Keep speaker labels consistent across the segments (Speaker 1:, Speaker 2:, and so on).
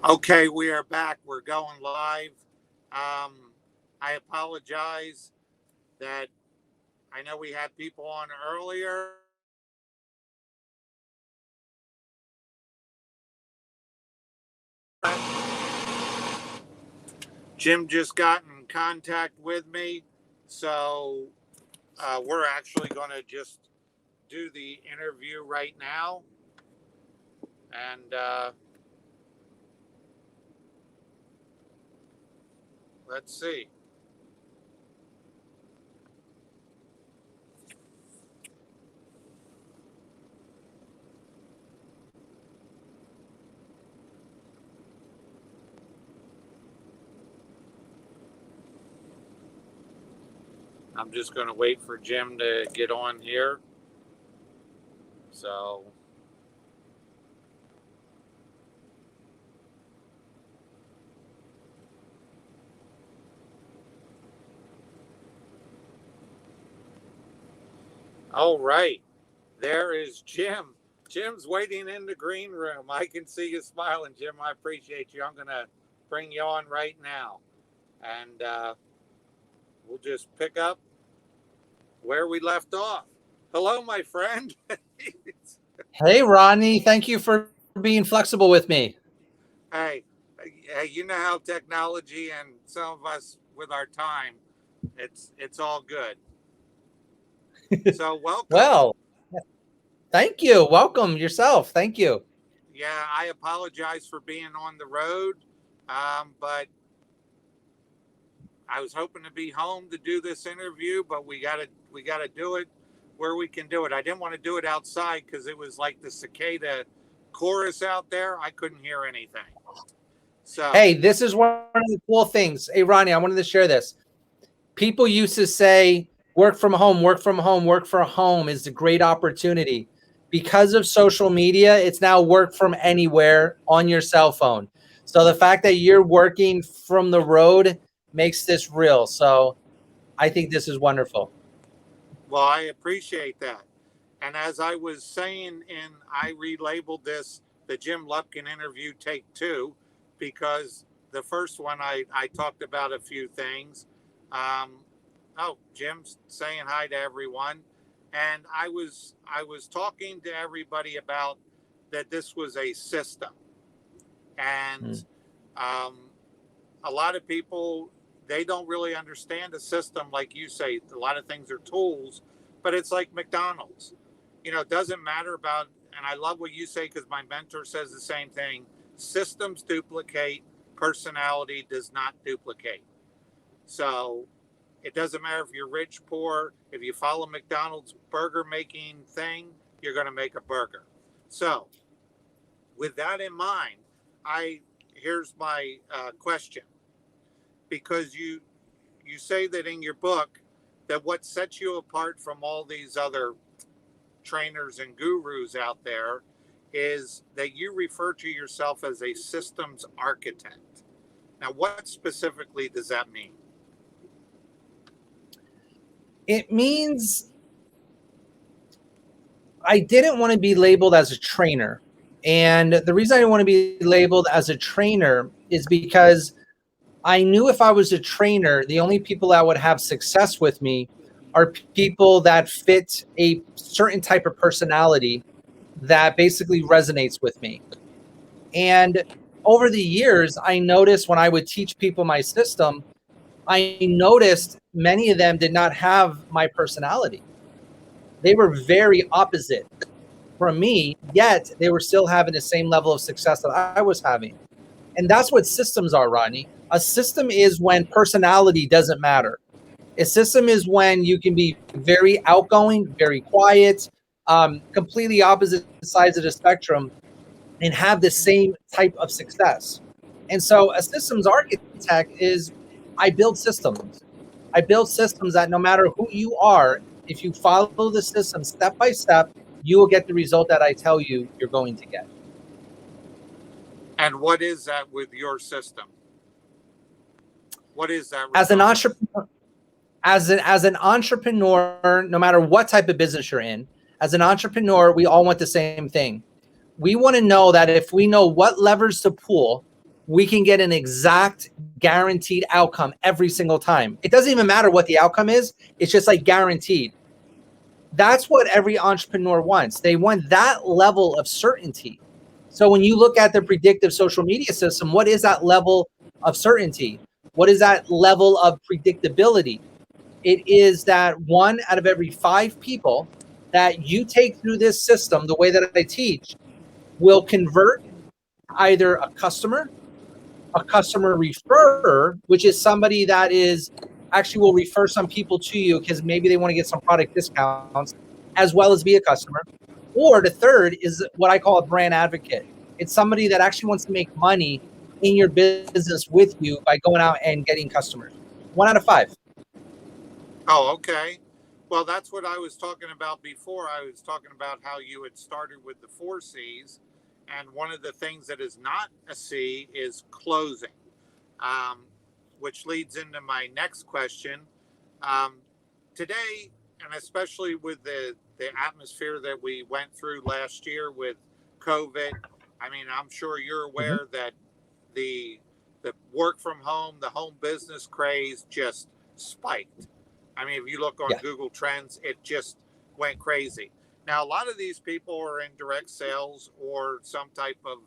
Speaker 1: Okay, we are back. We're going live. I apologize that I know we had people on earlier. Jim just got in contact with me, so we're actually going to just do the interview right now. And let's see. I'm just going to wait for Jim to get on here. So, all right. There is Jim. Jim's waiting in the green room. I can see you smiling, Jim. I appreciate you. I'm going to bring you on right now. And we'll just pick up where we left off. Hello, my friend.
Speaker 2: Hey, Rodney. Thank you for being flexible with me.
Speaker 1: Hey, you know how technology and some of us with our time, it's all good. So welcome.
Speaker 2: Well, thank you. Welcome yourself. Thank you.
Speaker 1: Yeah, I apologize for being on the road, but I was hoping to be home to do this interview, but we gotta do it where we can do it. I didn't want to do it outside because it was like the cicada chorus out there. I couldn't hear anything. So,
Speaker 2: Hey, this is one of the cool things. Hey, Ronnie, I wanted to share this. People used to say, work from home, work from home, work from home is a great opportunity. Because of social media, it's now work from anywhere on your cell phone. So the fact that you're working from the road makes this real. So I think this is wonderful.
Speaker 1: well, I appreciate that. And as I was saying, I relabeled this the Jim Lupkin interview take two because the first one I talked about a few things. Um, oh, Jim's saying hi to everyone, and I was talking to everybody about that this was a system, and um, a lot of people they don't really understand a system like you say. A lot of things are tools, but it's like McDonald's. It doesn't matter about. And I love what you say because my mentor says the same thing. Systems duplicate, personality does not duplicate. So it doesn't matter if you're rich, poor. If you follow McDonald's burger making thing, you're going to make a burger. So with that in mind, I here's my question because you say that in your book that what sets you apart from all these other trainers and gurus out there is that you refer to yourself as a systems architect. Now, what specifically does that mean?
Speaker 2: It means I didn't want to be labeled as a trainer. And the reason I didn't want to be labeled as a trainer is because I knew if I was a trainer, the only people that would have success with me are people that fit a certain type of personality that basically resonates with me. And over the years, I noticed when I would teach people my system, I noticed many of them did not have my personality. They were very opposite from me, yet they were still having the same level of success that I was having. And that's what systems are, Rodney. A system is when personality doesn't matter. A system is when you can be very outgoing, very quiet, completely opposite sides of the spectrum, and have the same type of success. And so, a systems architect is I build systems. I build systems that no matter who you are, if you follow the system step by step, you will get the result that I tell you you're going to get.
Speaker 1: And what is that with your system? What is that
Speaker 2: As an
Speaker 1: result?
Speaker 2: entrepreneur, as an entrepreneur, no matter what type of business you're in, as an entrepreneur, we all want the same thing. We want to know that if we know what levers to pull, we can get an exact guaranteed outcome every single time. It doesn't even matter what the outcome is. It's just like guaranteed. That's what every entrepreneur wants. They want that level of certainty. So when you look at the predictive social media system, what is that level of certainty? What is that level of predictability? It is that 1 out of every 5 people that you take through this system, the way that I teach, will convert either a customer referrer, which is somebody that is actually will refer some people to you because maybe they want to get some product discounts, as well as be a customer. Or the third is what I call a brand advocate. It's somebody that actually wants to make money in your business with you by going out and getting customers. 1 out of 5.
Speaker 1: Oh, okay. Well, that's what I was talking about before. I was talking about how you had started with the 4 C's. And one of the things that is not a C is closing, which leads into my next question. Today, and especially with the atmosphere that we went through last year with COVID, I mean, I'm sure you're aware that the work from home, the home business craze just spiked. I mean, if you look on Google Trends, it just went crazy. Now, a lot of these people are in direct sales or some type of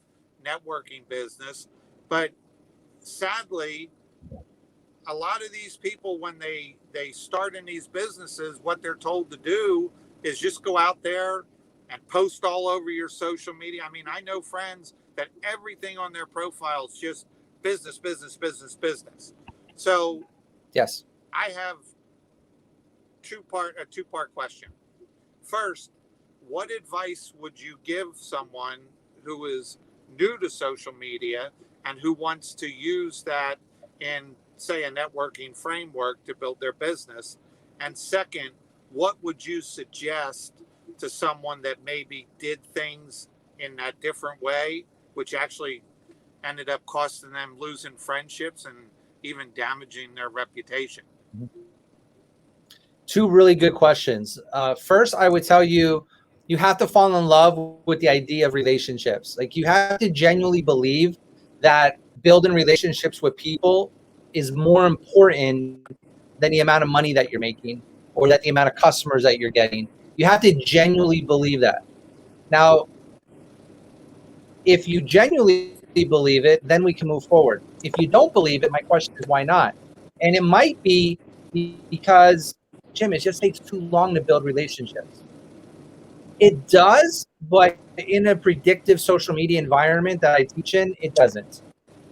Speaker 1: networking business, but sadly, a lot of these people, when they start in these businesses, what they're told to do is just go out there and post all over your social media. I mean, I know friends that everything on their profile is just business, business, business, business. So
Speaker 2: yes,
Speaker 1: I have a two-part question. First, what advice would you give someone who is new to social media and who wants to use that in, say, a networking framework to build their business? And second, what would you suggest to someone that maybe did things in a different way, which actually ended up costing them losing friendships and even damaging their reputation?
Speaker 2: 2 really good questions. First, I would tell you, you have to fall in love with the idea of relationships. Like, you have to genuinely believe that building relationships with people is more important than the amount of money that you're making or that the amount of customers that you're getting. You have to genuinely believe that. Now, if you genuinely believe it, then we can move forward. If you don't believe it, my question is why not? And it might be because, Jim, it just takes too long to build relationships. It does, but in a predictive social media environment that I teach in, it doesn't.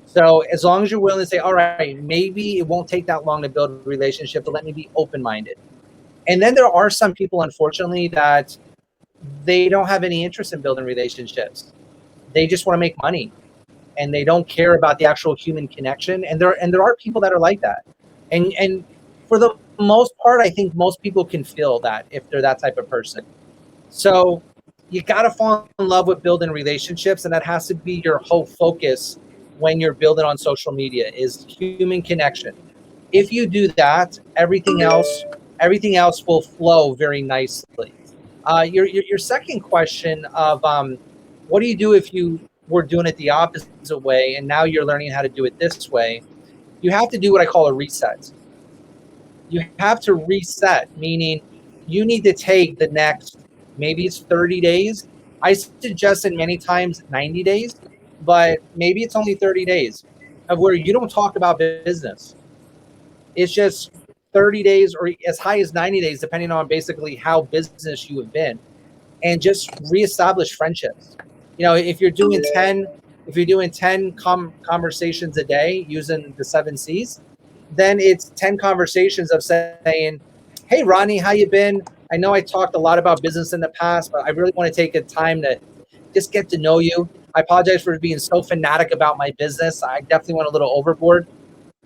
Speaker 2: So as long as you're willing to say, all right, maybe it won't take that long to build a relationship, but let me be open-minded. And then there are some people, unfortunately, that they don't have any interest in building relationships. They just want to make money, and they don't care about the actual human connection. And there are people that are like that. And for the most part, I think most people can feel that if they're that type of person. So you got to fall in love with building relationships, and that has to be your whole focus when you're building on social media is human connection. If you do that, everything else will flow very nicely. Your second question of what do you do if you were doing it the opposite way and now you're learning how to do it this way? You have to do what I call a reset. You have to reset, meaning you need to take the next, maybe it's 30 days. I suggested many times 90 days, but maybe it's only 30 days of where you don't talk about business. It's just 30 days or as high as 90 days, depending on basically how business you have been, and just reestablish friendships. You know, if you're doing 10 conversations a day using the 7 C's, then it's 10 conversations of saying, hey, Ronnie, how you been? I know I talked a lot about business in the past, but I really want to take a time to just get to know you. I apologize for being so fanatic about my business. I definitely went a little overboard,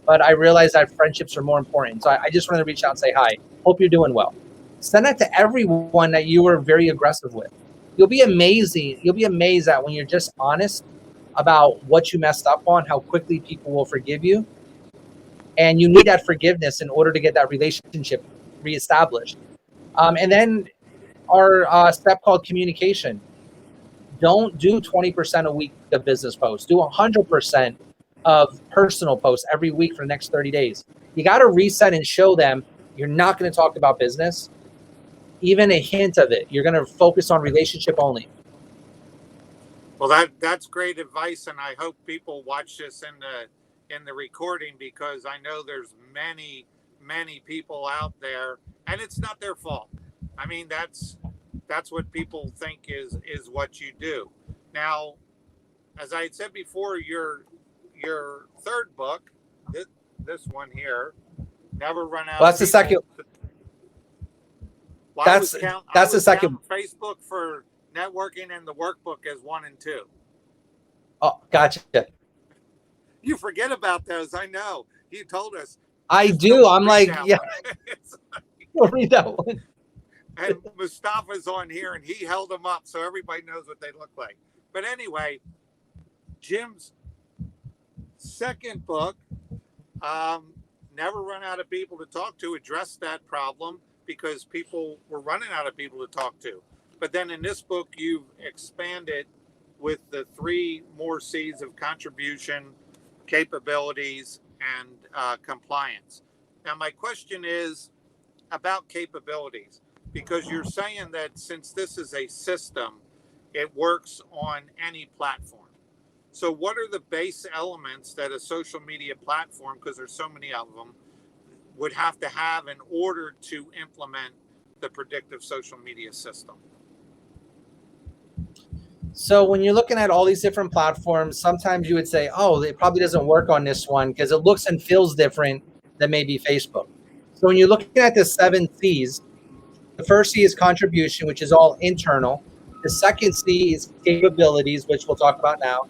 Speaker 2: but I realized that friendships are more important. So I just wanted to reach out and say hi. Hope you're doing well. Send that to everyone that you were very aggressive with. You'll be amazing. You'll be amazed that when you're just honest about what you messed up on, how quickly people will forgive you. And you need that forgiveness in order to get that relationship reestablished. And then our step called communication. Don't do 20% a week of business posts. Do 100% of personal posts every week for the next 30 days. You got to reset and show them you're not going to talk about business. Even a hint of it, you're going to focus on relationship only.
Speaker 1: Well, that's great advice, and I hope people watch this in the recording, because I know there's many people out there, and it's not their fault. I mean, that's what people think is what you do. Now, as I had said before, your third book, this one here, Never Run Out.
Speaker 2: Well, that's the second.
Speaker 1: Well,
Speaker 2: that's the second.
Speaker 1: Facebook for networking, and the workbook as 1 and 2.
Speaker 2: Oh, gotcha.
Speaker 1: You forget about those. I know. You told us.
Speaker 2: I do. I'm like, yeah.
Speaker 1: Like,
Speaker 2: read that one.
Speaker 1: And Mustafa's on here, and he held them up so everybody knows what they look like. But anyway, Jim's second book, Never Run Out of People to Talk to, addressed that problem because people were running out of people to talk to. But then in this book, you've expanded with the 3 more C's of contribution, capabilities, and compliance. Now, my question is about capabilities, because you're saying that since this is a system, it works on any platform. So what are the base elements that a social media platform, because there's so many of them, would have to have in order to implement the predictive social media system?
Speaker 2: So when you're looking at all these different platforms, sometimes you would say, oh, it probably doesn't work on this one because it looks and feels different than maybe Facebook. So when you're looking at the 7 C's, the first C is contribution, which is all internal. The second C is capabilities, which we'll talk about now.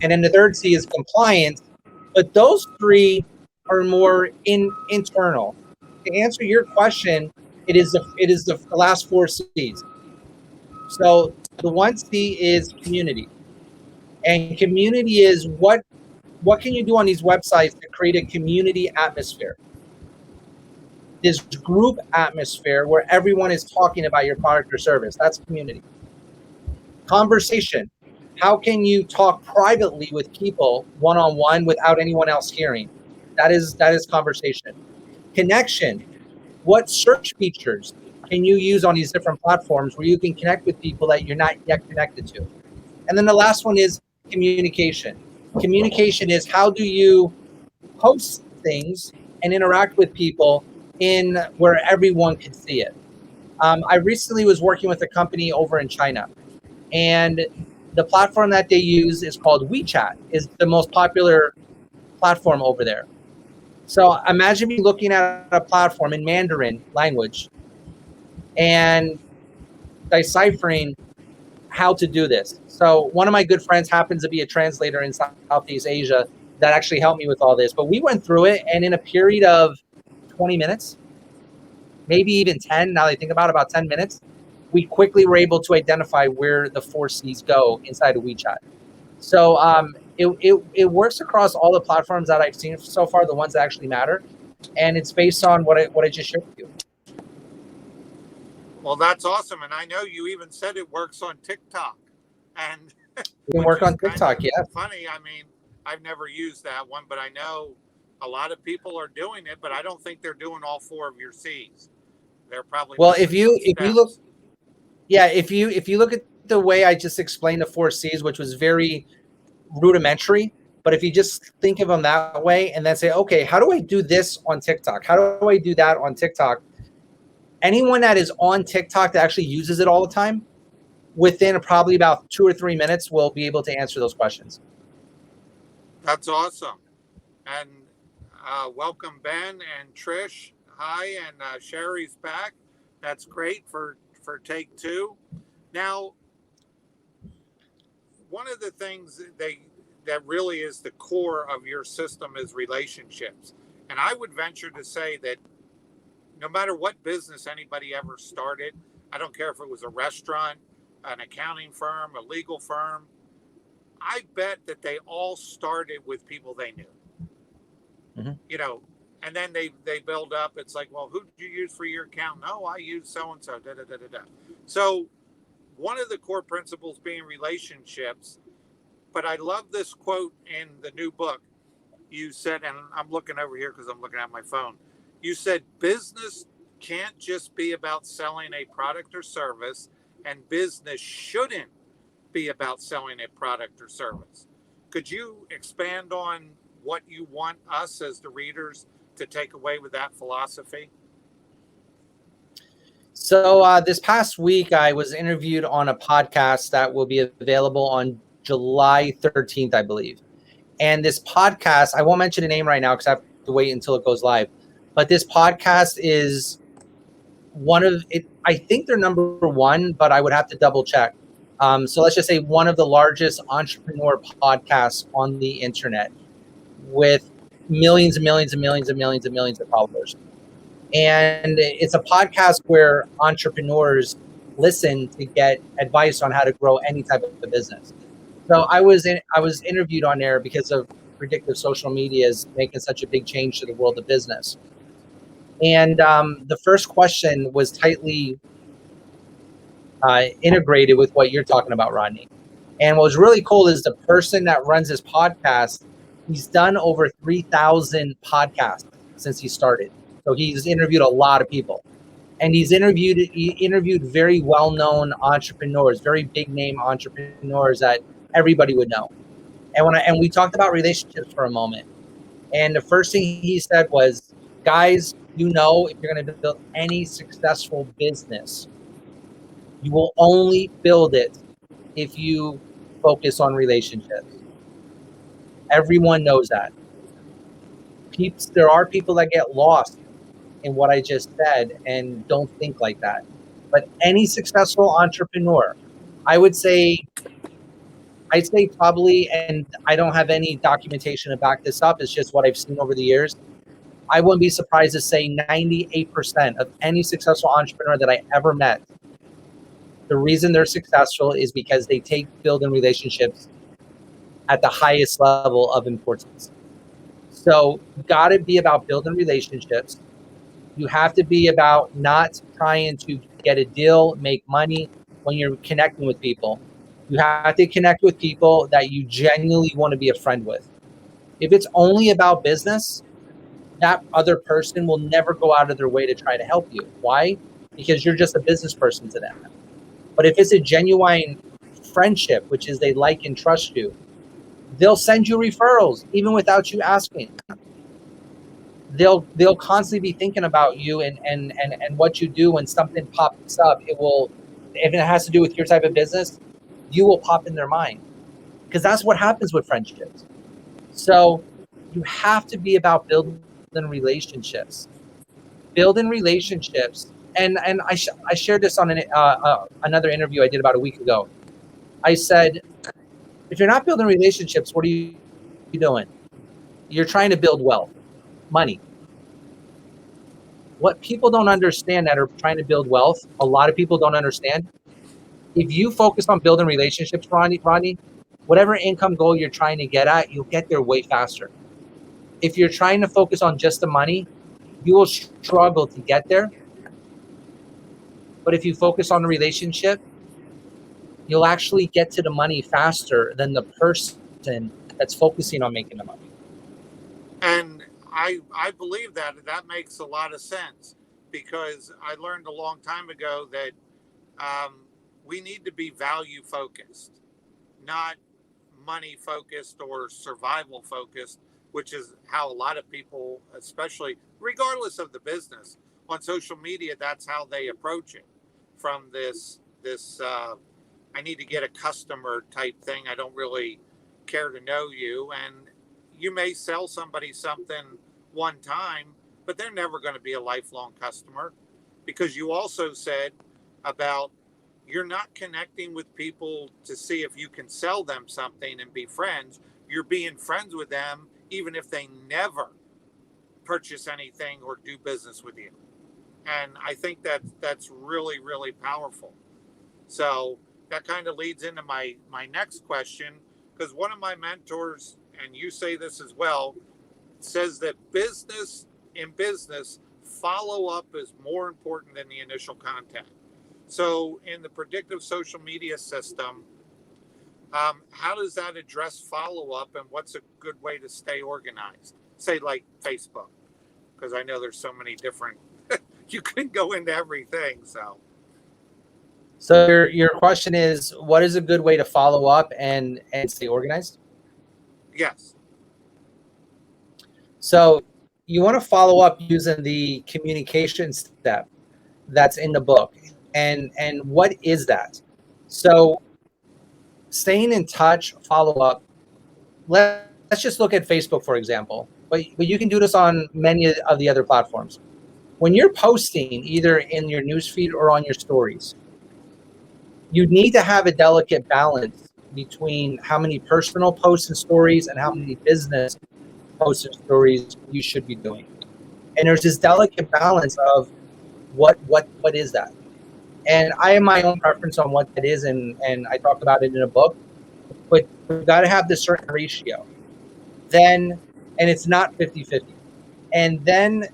Speaker 2: And then the third C is compliance. But those 3 are more internal. To answer your question, it is the last 4 C's. So the 1 C is community. And community is what can you do on these websites to create a community atmosphere? This group atmosphere where everyone is talking about your product or service. That's community. Conversation. How can you talk privately with people one-on-one without anyone else hearing? That is conversation. Connection. What search features can you use on these different platforms where you can connect with people that you're not yet connected to? And then the last one is communication. Communication is how do you post things and interact with people in where everyone can see it. I recently was working with a company over in China, and the platform that they use is called WeChat. Is the most popular platform over there. So imagine me looking at a platform in Mandarin language and deciphering how to do this. So one of my good friends happens to be a translator in Southeast Asia that actually helped me with all this. But we went through it, and in a period of 20 minutes, maybe even 10, now that I think about 10 minutes, we quickly were able to identify where the 4 C's go inside of WeChat. So it works across all the platforms that I've seen so far, the ones that actually matter. And it's based on what I just shared with you.
Speaker 1: Well, that's awesome. And I know you even said it works on TikTok. And
Speaker 2: we can work on TikTok, yeah.
Speaker 1: Funny. I mean, I've never used that one, but I know a lot of people are doing it, but I don't think they're doing all 4 of your C's. They're probably
Speaker 2: if you look, yeah, if you look at the way I just explained the 4 C's, which was very rudimentary, but if you just think of them that way and then say, okay, how do I do this on TikTok? How do I do that on TikTok? Anyone that is on TikTok that actually uses it all the time, within probably about 2 or 3 minutes, will be able to answer those questions.
Speaker 1: That's awesome. And welcome, Ben and Trish. Hi, and Sherry's back. That's great for take 2. Now, one of the things that really is the core of your system is relationships. And I would venture to say that no matter what business anybody ever started, I don't care if it was a restaurant, an accounting firm, a legal firm, I bet that they all started with people they knew. Mm-hmm. You know, and then they build up. It's like, well, who did you use for your account? No, I use so-and-so, da-da-da-da-da. So one of the core principles being relationships, but I love this quote in the new book. you said, and I'm looking over here because I'm looking at my phone. You said business can't just be about selling a product or service, and business shouldn't be about selling a product or service. Could you expand on what you want us as the readers to take away with that philosophy?
Speaker 2: So this past week, I was interviewed on a podcast that will be available on July 13th, I believe. And this podcast, I won't mention the name right now because I have to wait until it goes live. But this podcast is one of it. I think they're number one, but I would have to double check. So let's just say one of the largest entrepreneur podcasts on the internet with millions and millions and millions and millions and millions of followers. And it's a podcast where entrepreneurs listen to get advice on how to grow any type of business. So I was interviewed on there because of Predictive social media is making such a big change to the world of business. And the first question was tightly integrated with what you're talking about, Rodney. And what was really cool is the person that runs his podcast, he's done over 3,000 podcasts since he started. So he's interviewed a lot of people. And he interviewed very well-known entrepreneurs, very big name entrepreneurs that everybody would know. And we talked about relationships for a moment. And the first thing he said was, guys, if you're going to build any successful business, you will only build it if you focus on relationships. Everyone knows that. There are people that get lost in what I just said and don't think like that. But any successful entrepreneur, I would say, I'd say probably, and I don't have any documentation to back this up, it's just what I've seen over the years. I wouldn't be surprised to say 98% of any successful entrepreneur that I ever met, the reason they're successful is because they take building relationships at the highest level of importance. So you got to be about building relationships. You have to be about not trying to get a deal, make money when you're connecting with people. You have to connect with people that you genuinely want to be a friend with. If it's only about business, that other person will never go out of their way to try to help you. Why? Because you're just a business person to them. But if it's a genuine friendship, which is they like and trust you, they'll send you referrals even without you asking. They'll constantly be thinking about you and what you do when something pops up. If it has to do with your type of business, you will pop in their mind because that's what happens with friendships. So you have to be about building relationships. Building relationships. And I shared this on another interview I did about a week ago. I said, if you're not building relationships, what are you doing? You're trying to build wealth, money. What people don't understand that are trying to build wealth, a lot of people don't understand. If you focus on building relationships, Rodney, whatever income goal you're trying to get at, you'll get there way faster. If you're trying to focus on just the money, you will struggle to get there. But if you focus on the relationship, you'll actually get to the money faster than the person that's focusing on making the money.
Speaker 1: And I believe that makes a lot of sense because I learned a long time ago that we need to be value focused, not money focused or survival focused, which is how a lot of people, especially regardless of the business, on social media, that's how they approach it. From this I need to get a customer type thing. I don't really care to know you, and you may sell somebody something one time, but they're never going to be a lifelong customer because you also said about you're not connecting with people to see if you can sell them something and be friends. You're being friends with them even if they never purchase anything or do business with you. And I think that that's really, really powerful. So that kind of leads into my next question, because one of my mentors, and you say this as well, says that in business, follow up is more important than the initial contact. So in the predictive social media system, How does that address follow-up, and what's a good way to stay organized? Say like Facebook, because I know there's so many different, you can go into everything.
Speaker 2: So your question is, what is a good way to follow up and stay organized?
Speaker 1: Yes.
Speaker 2: So you want to follow up using the communication step that's in the book. And what is that? So staying in touch, follow up. Let's just look at Facebook, for example. But you can do this on many of the other platforms. When you're posting either in your newsfeed or on your stories, you need to have a delicate balance between how many personal posts and stories and how many business posts and stories you should be doing. And there's this delicate balance of what is that? And I have my own preference on what that is, and I talk about it in a book. But we've got to have this certain ratio. Then, and it's not 50-50. And then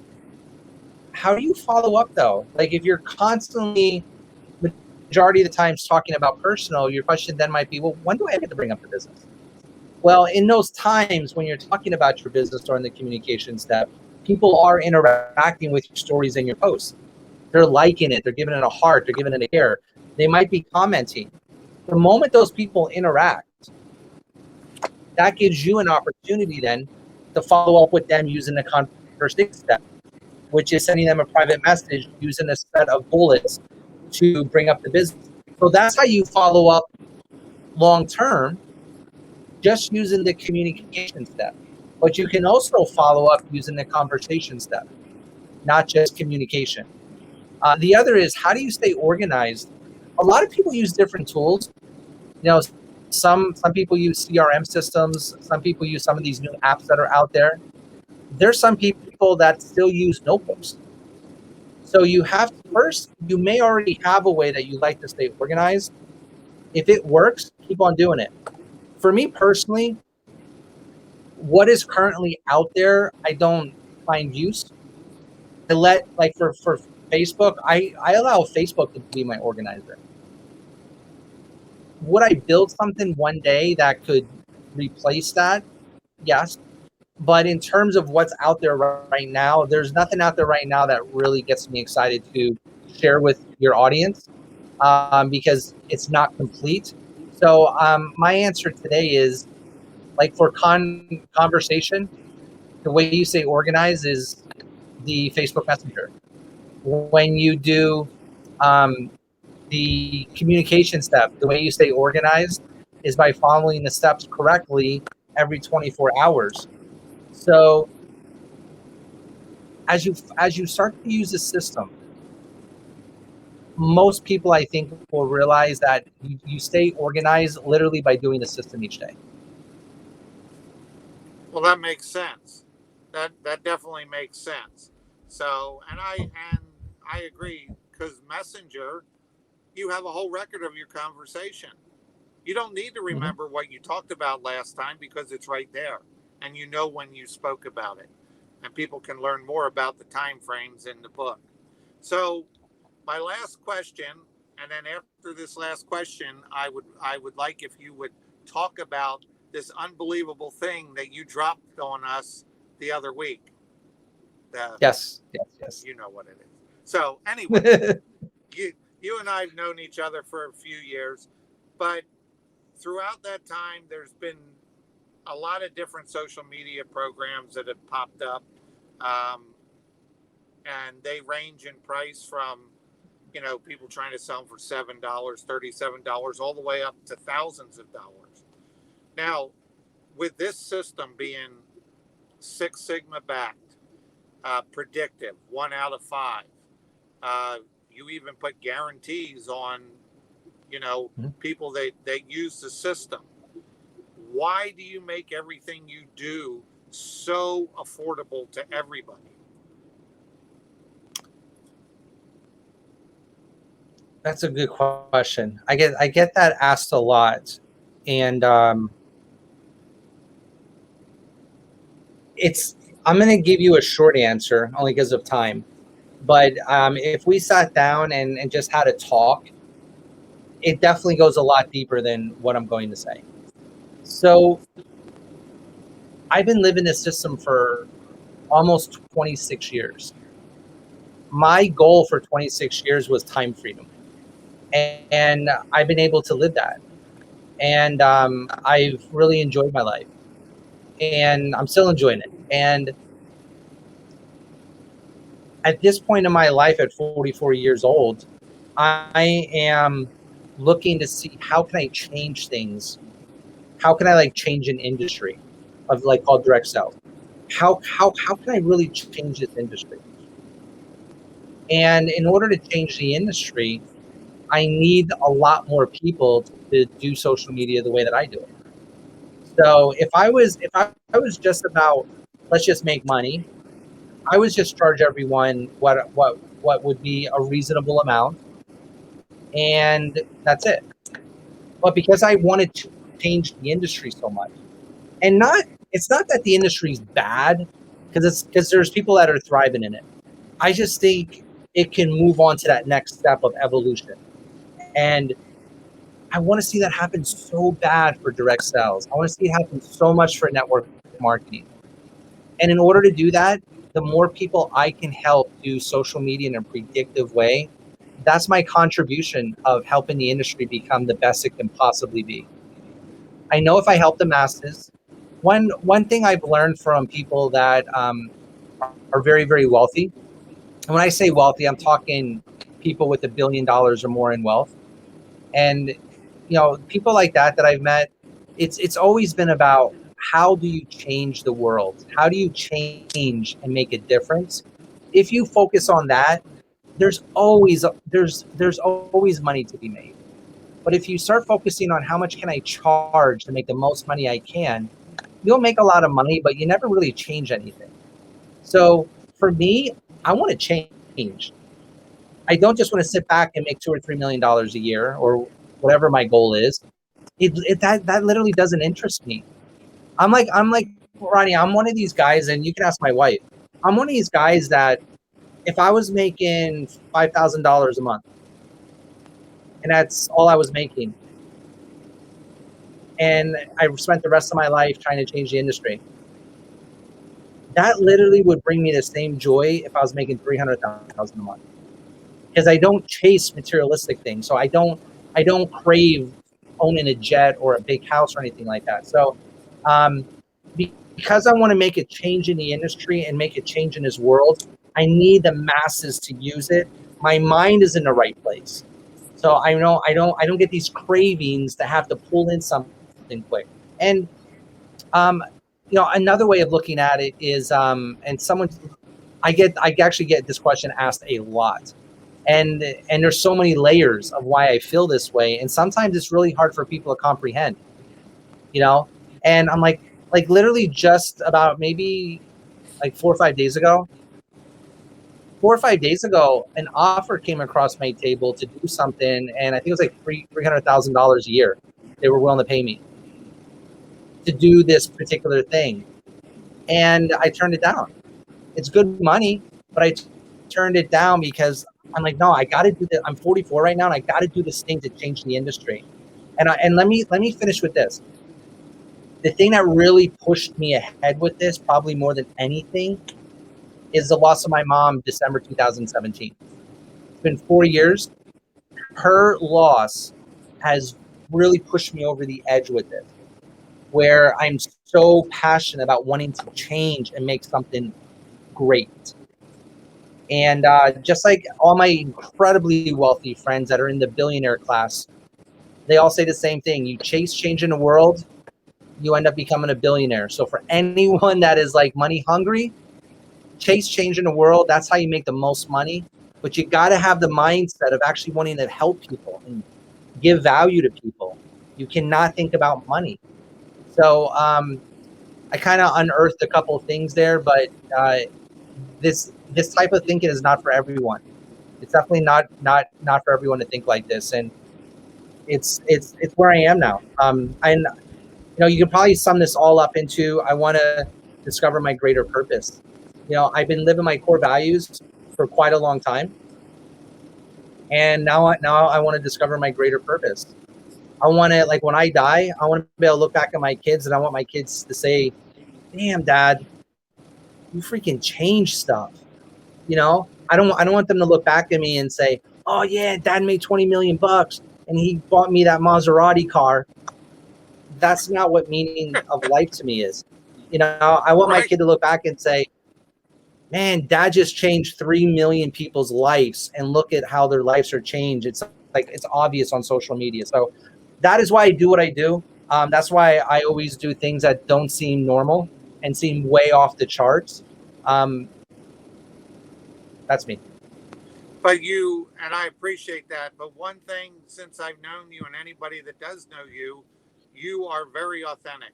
Speaker 2: how do you follow up though? Like if you're constantly, majority of the times talking about personal, your question then might be, well, when do I get to bring up the business? Well, in those times when you're talking about your business or in the communication step, people are interacting with your stories and your posts. They're liking it. They're giving it a heart. They're giving it a care. They might be commenting. The moment those people interact, that gives you an opportunity then to follow up with them using the conversation step, which is sending them a private message using a set of bullets to bring up the business. So that's how you follow up long term, just using the communication step. But you can also follow up using the conversation step, not just communication. The other is, how do you stay organized? A lot of people use different tools. You know, some people use CRM systems. Some people use some of these new apps that are out there. There's some people that still use notebooks. So you have to, first, you may already have a way that you like to stay organized. If it works, keep on doing it. For me personally, what is currently out there, I don't find use. I let, like for Facebook, I allow Facebook to be my organizer. Would I build something one day that could replace that? Yes. But in terms of what's out there right now, there's nothing out there right now that really gets me excited to share with your audience, because it's not complete. So my answer today is, like for conversation, the way you say organize is the Facebook Messenger. When you do the communication step, the way you stay organized is by following the steps correctly every 24 hours. So as you start to use the system, most people, I think, will realize that you stay organized literally by doing the system each day.
Speaker 1: Well, that makes sense. That definitely makes sense. So, and I agree, because Messenger, you have a whole record of your conversation. You don't need to
Speaker 2: Mhm.
Speaker 1: remember what you talked about last time because it's right there, and you know when you spoke about it, and people can learn more about the time frames in the book. So, my last question, and then after this last question, I would like if you would talk about this unbelievable thing that you dropped on us the other week. The,
Speaker 2: Yes, yes,
Speaker 1: you know what it is. So anyway,
Speaker 2: yes.
Speaker 1: you and I've known each other for a few years, but throughout that time, there's been a lot of different social media programs that have popped up, um, and they range in price from, people trying to sell them for $7, $37, all the way up to thousands of dollars. Now, with this system being Six Sigma backed, predictive, 1 out of 5, uh, you even put guarantees on, people that use the system. Why do you make everything you do so affordable to everybody?
Speaker 2: That's a good question. I get that asked a lot, and it's I'm going to give you a short answer only because of time. But if we sat down and just had a talk, it definitely goes a lot deeper than what I'm going to say. So I've been living this system for almost 26 years. My goal for 26 years was time freedom. And I've been able to live that. And I've really enjoyed my life. And I'm still enjoying it. And at this point in my life, at 44 years old, I am looking to see how can I change things. How can I like change an industry of like called direct sales? How can I really change this industry? And in order to change the industry, I need a lot more people to do social media the way that I do it. So if I was just about let's just make money, I would just charge everyone what would be a reasonable amount, and that's it. But because I wanted to change the industry so much, and not it's not that the industry's bad, because there's people that are thriving in it. I just think it can move on to that next step of evolution. And I want to see that happen so bad for direct sales. I want to see it happen so much for network marketing. And in order to do that, the more people I can help do social media in a predictive way, that's my contribution of helping the industry become the best it can possibly be. I know if I help the masses, one thing I've learned from people that are very, very wealthy, and when I say wealthy, I'm talking people with $1 billion or more in wealth. And people like that I've met, it's always been about how do you change the world? How do you change and make a difference? If you focus on that, there's always money to be made. But if you start focusing on how much can I charge to make the most money I can, you'll make a lot of money, but you never really change anything. So for me, I want to change. I don't just want to sit back and make $2 or $3 million a year or whatever my goal is. That literally doesn't interest me. I'm like Ronnie. I'm one of these guys, and you can ask my wife. I'm one of these guys that if I was making $5,000 a month, and that's all I was making, and I spent the rest of my life trying to change the industry, that literally would bring me the same joy if I was making $300,000 a month. Because I don't chase materialistic things, so I don't crave owning a jet or a big house or anything like that. So, because I want to make a change in the industry and make a change in this world, I need the masses to use it. My mind is in the right place, so I know I don't get these cravings to have to pull in something quick. And another way of looking at it is, and someone I actually get this question asked a lot. And there's so many layers of why I feel this way, and sometimes it's really hard for people to comprehend, and I'm like literally just about maybe like 4 or 5 days ago an offer came across my table to do something, and I think it was like $300,000 a year they were willing to pay me to do this particular thing, and I turned it down. It's good money, but I turned it down because I'm like, no, I got to do this. I'm 44 right now, and I got to do this thing to change the industry. And let me finish with this. The thing that really pushed me ahead with this, probably more than anything, is the loss of my mom, December 2017. It's been 4 years. Her loss has really pushed me over the edge with this, where I'm so passionate about wanting to change and make something great. And just like all my incredibly wealthy friends that are in the billionaire class, they all say the same thing. You chase change in the world, you end up becoming a billionaire. So for anyone that is like money hungry, chase change in the world. That's how you make the most money. But you got to have the mindset of actually wanting to help people and give value to people. You cannot think about money. So I kind of unearthed a couple of things there, but this type of thinking is not for everyone. It's definitely not for everyone to think like this, and it's where I am now. And you can probably sum this all up into I want to discover my greater purpose. I've been living my core values for quite a long time, And now I want to discover my greater purpose. I want to, like, when I die, I want to be able to look back at my kids, and I want my kids to say, damn, Dad, you freaking changed stuff. You know, I don't want them to look back at me and say, oh yeah, Dad made 20 million bucks and he bought me that Maserati car. That's not what meaning of life to me is. You know, I want my
Speaker 1: Right.
Speaker 2: kid to look back and say, man, Dad just changed 3 million people's lives, and look at how their lives are changed. It's like, it's obvious on social media. So that is why I do what I do. That's why I always do things that don't seem normal and seem way off the charts. That's me.
Speaker 1: But you, and I appreciate that. But one thing, since I've known you and anybody that does know you, you are very authentic.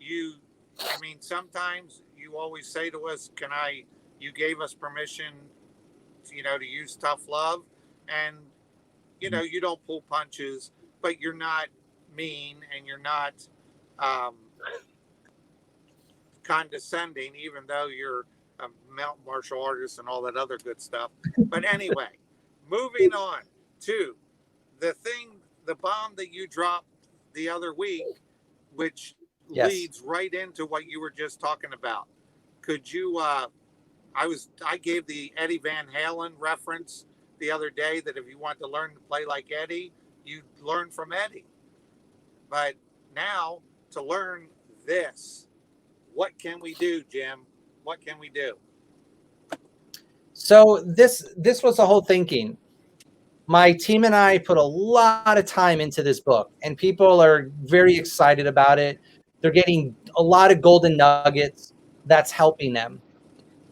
Speaker 1: You, I mean, sometimes you always say to us, can I, you gave us permission, to use tough love. And, you don't pull punches, but you're not mean and you're not um, condescending, even though you're a martial artist and all that other good stuff. But anyway, moving on to the bomb that you dropped the other week, which
Speaker 2: Yes.
Speaker 1: leads right into what you were just talking about. Could you? I gave the Eddie Van Halen reference the other day that if you want to learn to play like Eddie, you learn from Eddie. But now to learn this, what can we do, Jim? What can we do?
Speaker 2: So this was the whole thinking. My team and I put a lot of time into this book, and people are very excited about it. They're getting a lot of golden nuggets that's helping them.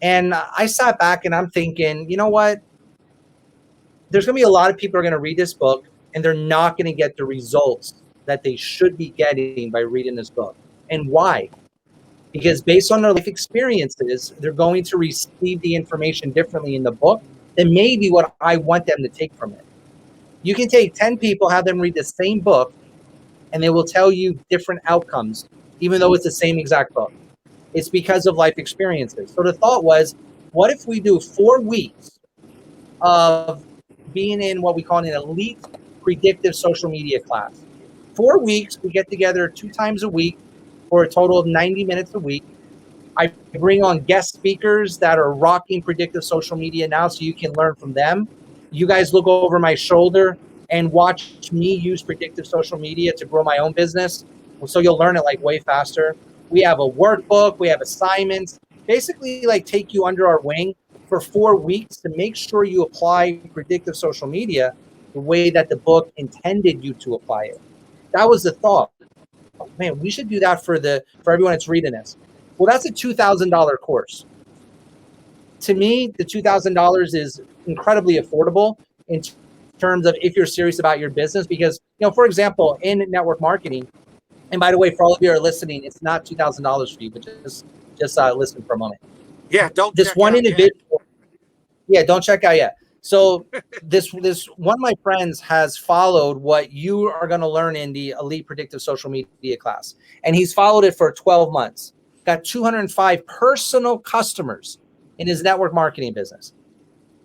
Speaker 2: And I sat back and I'm thinking, you know what? There's going to be a lot of people who are going to read this book, and they're not going to get the results that they should be getting by reading this book. And why? Because based on their life experiences, they're going to receive the information differently in the book than maybe what I want them to take from it. You can take 10 people, have them read the same book, and they will tell you different outcomes, even though it's the same exact book. It's because of life experiences. So the thought was, what if we do 4 weeks of being in what we call an elite predictive social media class? 4 weeks, we get together 2 times a week for a total of 90 minutes a week. I bring on guest speakers that are rocking predictive social media now, so you can learn from them. You guys look over my shoulder and watch me use predictive social media to grow my own business. So you'll learn it like way faster. We have a workbook, we have assignments, basically like take you under our wing for 4 weeks to make sure you apply predictive social media the way that the book intended you to apply it. That was the thought. Man, we should do that for everyone that's reading this. Well, that's a $2,000 course. To me, the $2,000 is incredibly affordable in terms of if you're serious about your business. Because, for example, in network marketing, and by the way, for all of you who are listening, it's not $2,000 for you, but just listen for a moment.
Speaker 1: Yeah, don't
Speaker 2: this
Speaker 1: check
Speaker 2: one
Speaker 1: out
Speaker 2: individual. Yet. Yeah, don't check out yet. So this one of my friends has followed what you are going to learn in the Elite Predictive Social Media class, and he's followed it for 12 months. Got 205 personal customers in his network marketing business.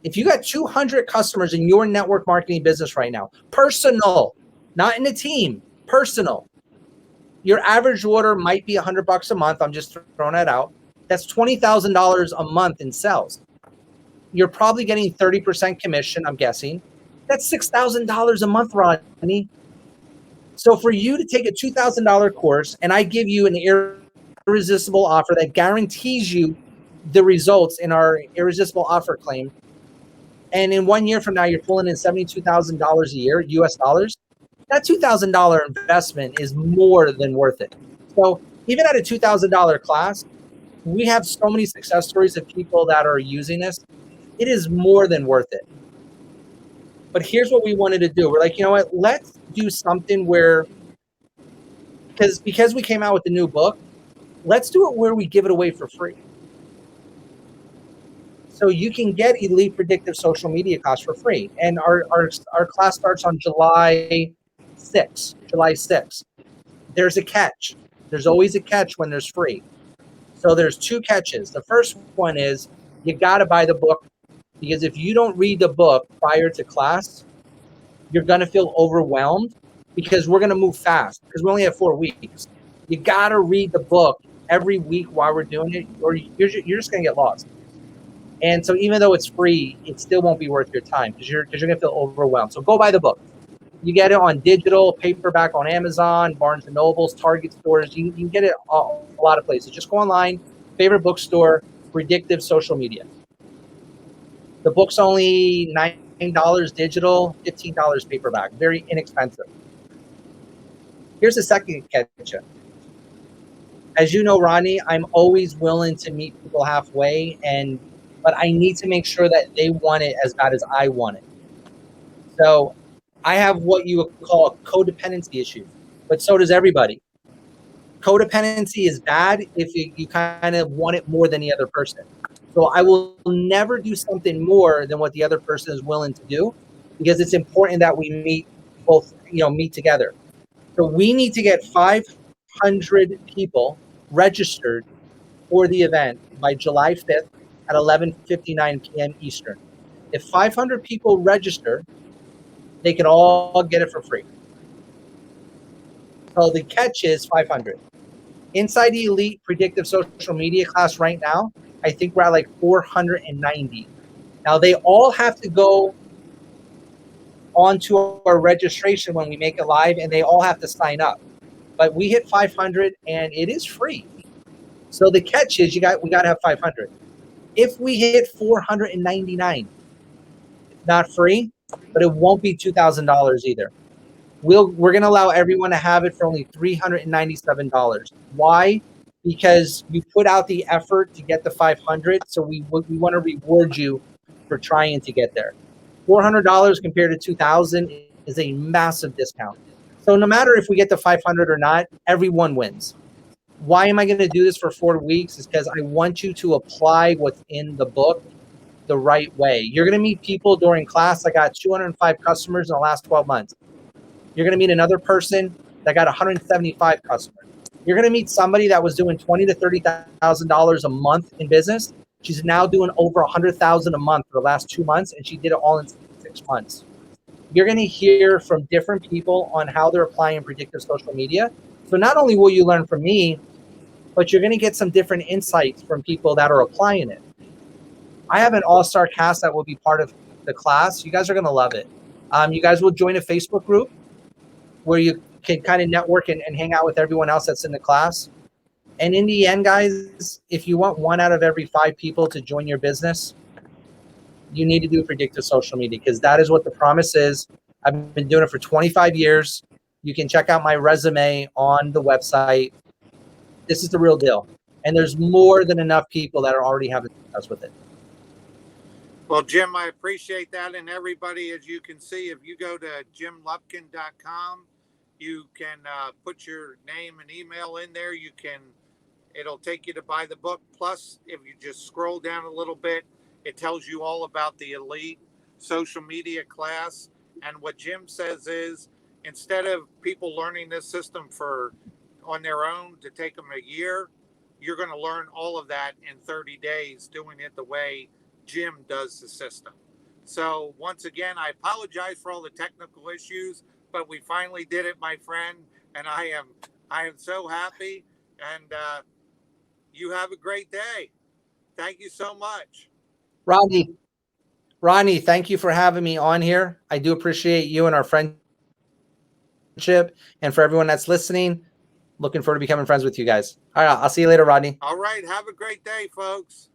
Speaker 2: If you got 200 customers in your network marketing business right now, personal, not in a team, personal, your average order might be $100 a month. I'm just throwing that out. That's $20,000 a month in sales. You're probably getting 30% commission, I'm guessing. That's $6,000 a month, Rodney. So for you to take a $2,000 course, and I give you an irresistible offer that guarantees you the results in our irresistible offer claim, and in 1 year from now, you're pulling in $72,000 a year, US dollars, that $2,000 investment is more than worth it. So even at a $2,000 class, we have so many success stories of people that are using this. It is more than worth it. But here's what we wanted to do. We're like, you know what? Let's do something where, because we came out with the new book, let's do it where we give it away for free. So you can get Elite Predictive Social Media class for free. And our class starts on July 6th. There's a catch. There's always a catch when there's free. So there's 2 catches. The first one is you got to buy the book because if you don't read the book prior to class, you're going to feel overwhelmed because we're going to move fast because we only have 4 weeks. You got to read the book every week while we're doing it, or you're just going to get lost. And so even though it's free, it still won't be worth your time because you're going to feel overwhelmed. So go buy the book. You get it on digital, paperback on Amazon, Barnes & Nobles, Target stores. You can get it a lot of places. Just go online, favorite bookstore, Predictive social media. The book's only $9 digital, $15 paperback. Very inexpensive. Here's the second catch. As you know, Rodney, I'm always willing to meet people halfway, but I need to make sure that they want it as bad as I want it. So I have what you would call a codependency issue, but so does everybody. Codependency is bad if you kind of want it more than the other person. So I will never do something more than what the other person is willing to do, because it's important that we meet together. So we need to get 500 people registered for the event by July 5th at 11:59 p.m. Eastern. If 500 people register, they can all get it for free. So the catch is 500. Inside the Elite Predictive Social Media class right now, I think we're at like 490. Now they all have to go onto our registration when we make it live, and they all have to sign up. But we hit 500, and it is free. So the catch is we got to have 500. If we hit 499, it's not free, but it won't be $2,000 either. We're going to allow everyone to have it for only $397. Why? Because you put out the effort to get the 500, so we want to reward you for trying to get there. $400 compared to $2,000 is a massive discount. So no matter if we get the 500 or not, everyone wins. Why am I going to do this for 4 weeks? Is because I want you to apply what's in the book the right way. You're going to meet people during class. I got 205 customers in the last 12 months. You're going to meet another person that got 175 customers. You're going to meet somebody that was doing $20,000 to $30,000 a month in business. She's now doing over $100,000 a month for the last 2 months, and she did it all in 6 months. You're going to hear from different people on how they're applying predictive social media. So not only will you learn from me, but you're going to get some different insights from people that are applying it. I have an all-star cast that will be part of the class. You guys are going to love it. You guys will join a Facebook group where you can kind of network and hang out with everyone else that's in the class. And in the end, guys, if you want 1 out of every 5 people to join your business, you need to do predictive social media, because that is what the promise is. I've been doing it for 25 years. You can check out my resume on the website. This is the real deal. And there's more than enough people that are already having success with it.
Speaker 1: Well, Jim, I appreciate that. And everybody, as you can see, if you go to jimlupkin.com, you can put your name and email in there. It'll take you to buy the book. Plus, if you just scroll down a little bit, it tells you all about the Elite social media class. And what Jim says is, instead of people learning this system on their own to take them a year, you're going to learn all of that in 30 days doing it the way Jim does the system. So once again, I apologize for all the technical issues, but we finally did it, my friend, and I am so happy. And you have a great day. Thank you so much.
Speaker 2: Ronnie, thank you for having me on here. I do appreciate you and our friendship. And for everyone that's listening, looking forward to becoming friends with you guys. All right, I'll see you later, Rodney.
Speaker 1: All right, have a great day, folks.